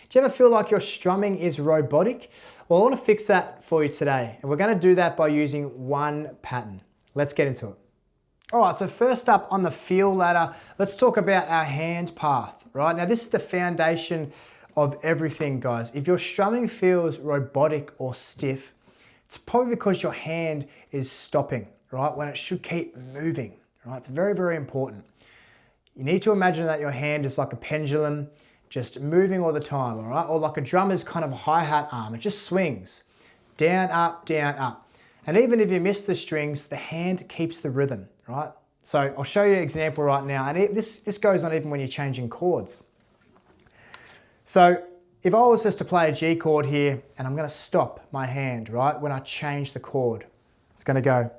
Do you ever feel like your strumming is robotic? Well, I want to fix that for you today, and we're going to do that by using one pattern. Let's get into it. All right, so first up on the feel ladder, let's talk about our hand path, right? Now this is the foundation of everything, guys. If your strumming feels robotic or stiff, it's probably because your hand is stopping, right? When it should keep moving, right? It's very, very important. You need to imagine that your hand is like a pendulum, just moving all the time, all right? Or like a drummer's kind of hi-hat arm, it just swings. Down, up, down, up. And even if you miss the strings, the hand keeps the rhythm, right? So I'll show you an example right now, and this goes on even when you're changing chords. So if I was just to play a G chord here, and I'm gonna stop my hand, right? When I change the chord, it's gonna go.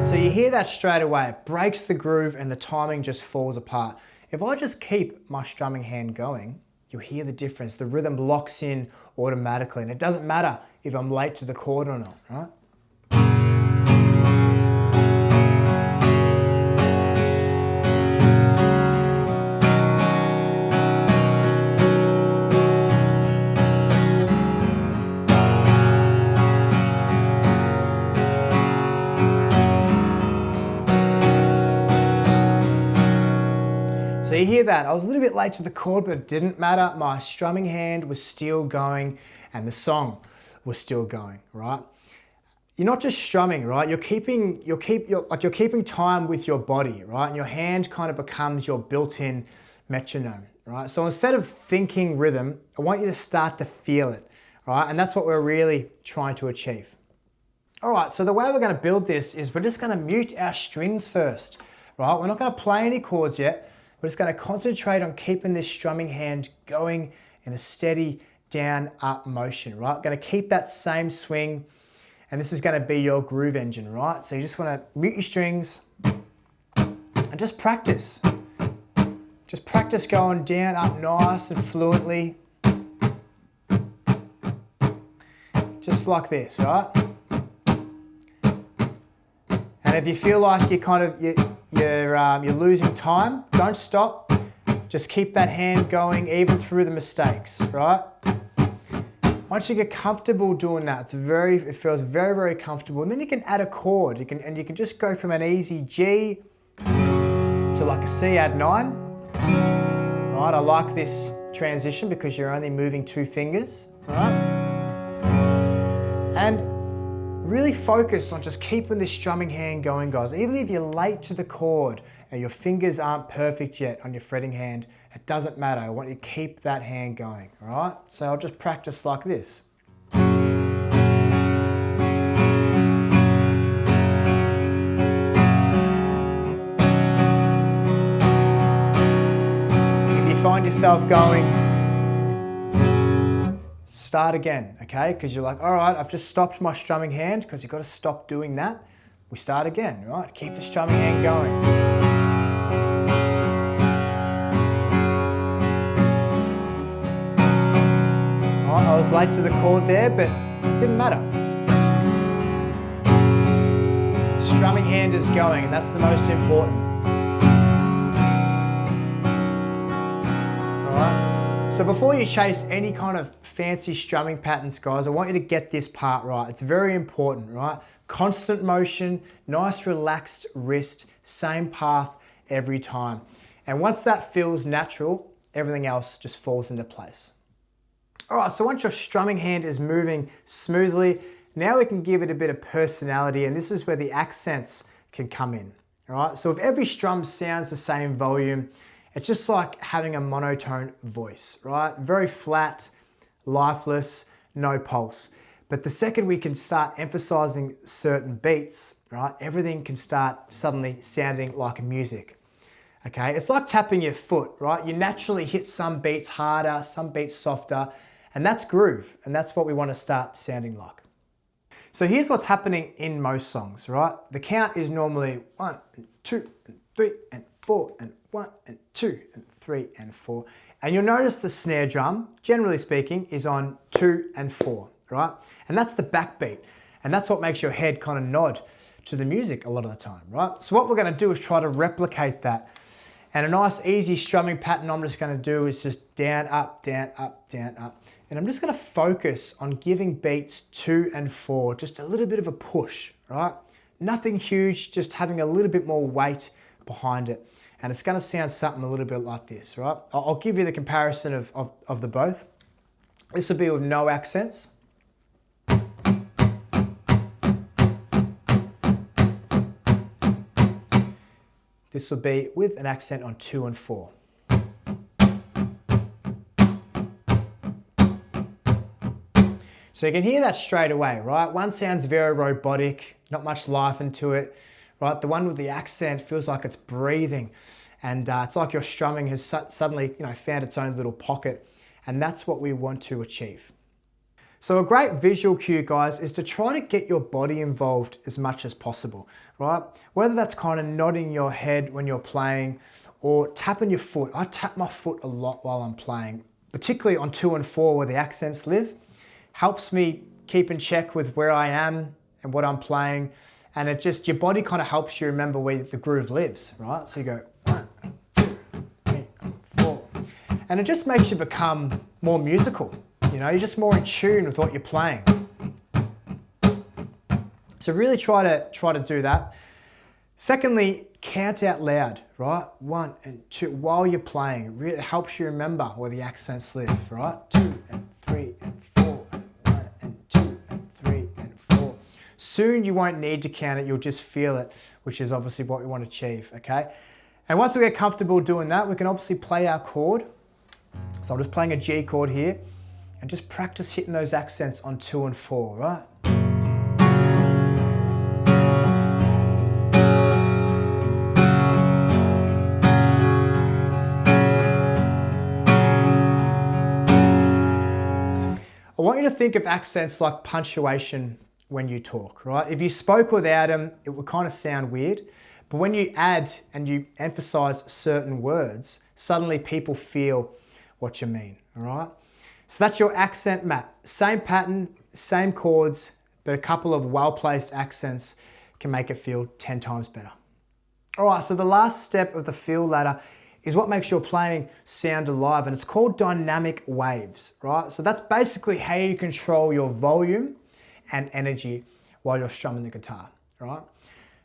So you hear that straight away, it breaks the groove and the timing just falls apart. If I just keep my strumming hand going, you'll hear the difference. The rhythm locks in automatically, and it doesn't matter if I'm late to the chord or not, right? So you hear that, I was a little bit late to the chord, but it didn't matter. My strumming hand was still going and the song was still going, right? You're not just strumming, right? You're keeping time with your body, right? And your hand kind of becomes your built-in metronome, right? So instead of thinking rhythm, I want you to start to feel it, right? And that's what we're really trying to achieve. All right, so the way we're gonna build this is we're just gonna mute our strings first, right? We're not gonna play any chords yet. We're just going to concentrate on keeping this strumming hand going in a steady down up motion, right? We're going to keep that same swing, and this is going to be your groove engine, right? So you just want to mute your strings and just practice. Just practice going down up nice and fluently. Just like this, right? And if you feel like you're losing time, don't stop. Just keep that hand going even through the mistakes, right? Once you get comfortable doing that, it feels very, very comfortable. And then you can add a chord. You can just go from an easy G to like a C add 9. Right, I like this transition because you're only moving 2 fingers, right? And really focus on just keeping this strumming hand going, guys. Even if you're late to the chord and your fingers aren't perfect yet on your fretting hand, it doesn't matter. I want you to keep that hand going, all right? So I'll just practice like this. If you find yourself going, start again, okay? Because you're like, all right, I've just stopped my strumming hand, because you've got to stop doing that. We start again, right? Keep the strumming hand going. All right, I was late to the chord there, but it didn't matter. The strumming hand is going, and that's the most important. So before you chase any kind of fancy strumming patterns, guys, I want you to get this part right. It's very important, right? Constant motion, nice relaxed wrist, same path every time. And once that feels natural, everything else just falls into place. All right, so once your strumming hand is moving smoothly, now we can give it a bit of personality, and this is where the accents can come in, all right? So if every strum sounds the same volume, it's just like having a monotone voice, right? Very flat, lifeless, no pulse. But the second we can start emphasizing certain beats, right, everything can start suddenly sounding like music, okay? It's like tapping your foot, right? You naturally hit some beats harder, some beats softer, and that's groove, and that's what we want to start sounding like. So here's what's happening in most songs, right? The count is normally 1 and 2 and 3 and 4 and 1 and 2 and 3 and 4. And you'll notice the snare drum, generally speaking, is on 2 and 4, right? And that's the backbeat. And that's what makes your head kind of nod to the music a lot of the time, right? So what we're gonna do is try to replicate that. And a nice easy strumming pattern I'm just gonna do is just down, up, down, up, down, up. And I'm just gonna focus on giving beats 2 and 4, just a little bit of a push, right? Nothing huge, just having a little bit more weight behind it. And it's gonna sound something a little bit like this, right? I'll give you the comparison of the both. This will be with no accents. This will be with an accent on 2 and 4. So you can hear that straight away, right? One sounds very robotic, not much life into it, right? The one with the accent feels like it's breathing, and it's like your strumming has suddenly, found its own little pocket, and that's what we want to achieve. So a great visual cue, guys, is to try to get your body involved as much as possible, right? Whether that's kind of nodding your head when you're playing or tapping your foot. I tap my foot a lot while I'm playing, particularly on 2 and 4 where the accents live. Helps me keep in check with where I am and what I'm playing. And it just, your body kind of helps you remember where the groove lives, right? So you go 1, 2, 3, 4. And it just makes you become more musical. You're just more in tune with what you're playing. So really try to do that. Secondly, count out loud, right? 1 and 2 while you're playing. It really helps you remember where the accents live, right? 2 and 3 and 4 and 1 and 2 and 3 and 4. Soon you won't need to count it, you'll just feel it, which is obviously what we want to achieve, okay? And once we get comfortable doing that, we can obviously play our chord. So I'm just playing a G chord here. And just practice hitting those accents on 2 and 4, right? I want you to think of accents like punctuation when you talk, right? If you spoke without them, it would kind of sound weird. But when you add and you emphasize certain words, suddenly people feel what you mean, all right? So that's your accent map. Same pattern, same chords, but a couple of well-placed accents can make it feel 10 times better. All right, so the last step of the feel ladder is what makes your playing sound alive, and it's called dynamic waves, right? So that's basically how you control your volume and energy while you're strumming the guitar, right?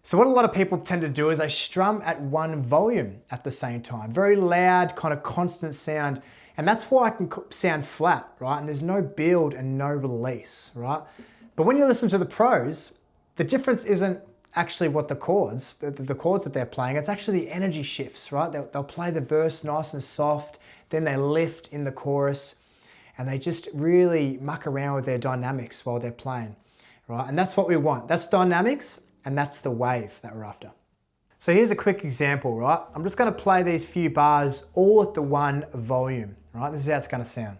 So what a lot of people tend to do is they strum at one volume at the same time. Very loud, kind of constant sound. And that's why it can sound flat, right? And there's no build and no release, right? But when you listen to the pros, the difference isn't actually what the chords, the chords that they're playing, it's actually the energy shifts, right? They'll play the verse nice and soft, then they lift in the chorus, and they just really muck around with their dynamics while they're playing, right? And that's what we want. That's dynamics, and that's the wave that we're after. So here's a quick example, right? I'm just gonna play these few bars all at the one volume, right? This is how it's gonna sound.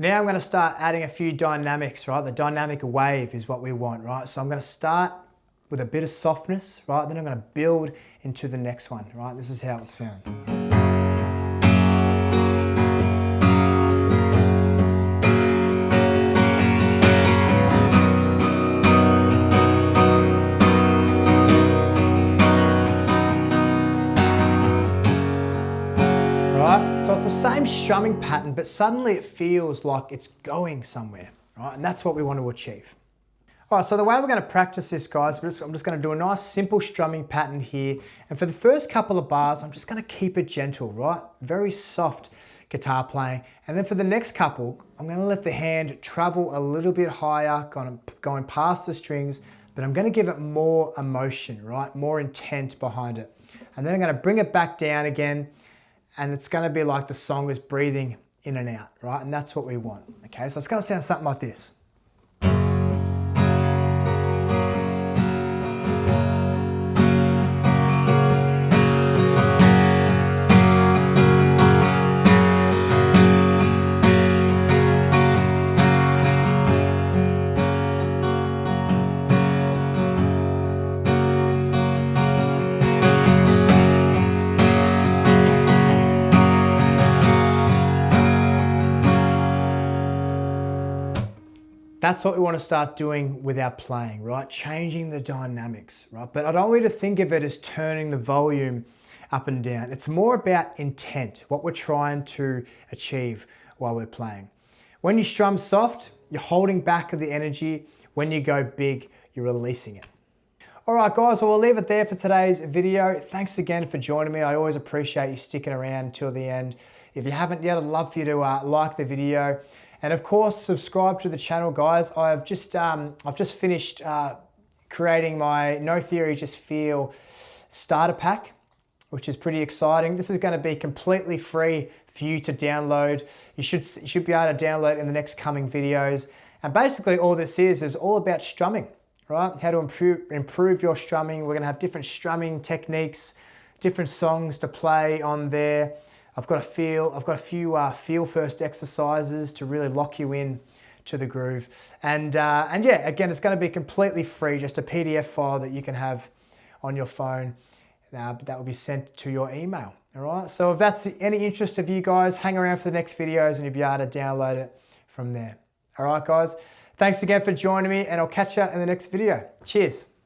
Now I'm gonna start adding a few dynamics, right? The dynamic wave is what we want, right? So I'm gonna start with a bit of softness, right? Then I'm gonna build into the next one, right? This is how it sounds. Right? So it's the same strumming pattern, but suddenly it feels like it's going somewhere, right? And that's what we want to achieve. All right, so the way we're going to practice this, guys, I'm just going to do a nice simple strumming pattern here. And for the first couple of bars, I'm just going to keep it gentle, right? Very soft guitar playing. And then for the next couple, I'm going to let the hand travel a little bit higher, going past the strings, but I'm going to give it more emotion, right? More intent behind it. And then I'm going to bring it back down again, and it's going to be like the song is breathing in and out, right? And that's what we want, okay? So it's going to sound something like this. That's what we want to start doing with our playing, right? Changing the dynamics, right? But I don't want you to think of it as turning the volume up and down. It's more about intent, what we're trying to achieve while we're playing. When you strum soft, you're holding back the energy. When you go big, you're releasing it. All right, guys, well, we'll leave it there for today's video. Thanks again for joining me. I always appreciate you sticking around till the end. If you haven't yet, I'd love for you to like the video. And of course, subscribe to the channel, guys. I've just finished creating my No Theory, Just Feel starter pack, which is pretty exciting. This is going to be completely free for you to download. You should be able to download in the next coming videos. And basically all this is all about strumming, right? How to improve your strumming. We're going to have different strumming techniques, different songs to play on there. I've got a few feel first exercises to really lock you in to the groove. And yeah, again, it's going to be completely free, just a PDF file that you can have on your phone. But that will be sent to your email. All right. So if that's any interest of you guys, hang around for the next videos and you'll be able to download it from there. All right, guys. Thanks again for joining me, and I'll catch you in the next video. Cheers.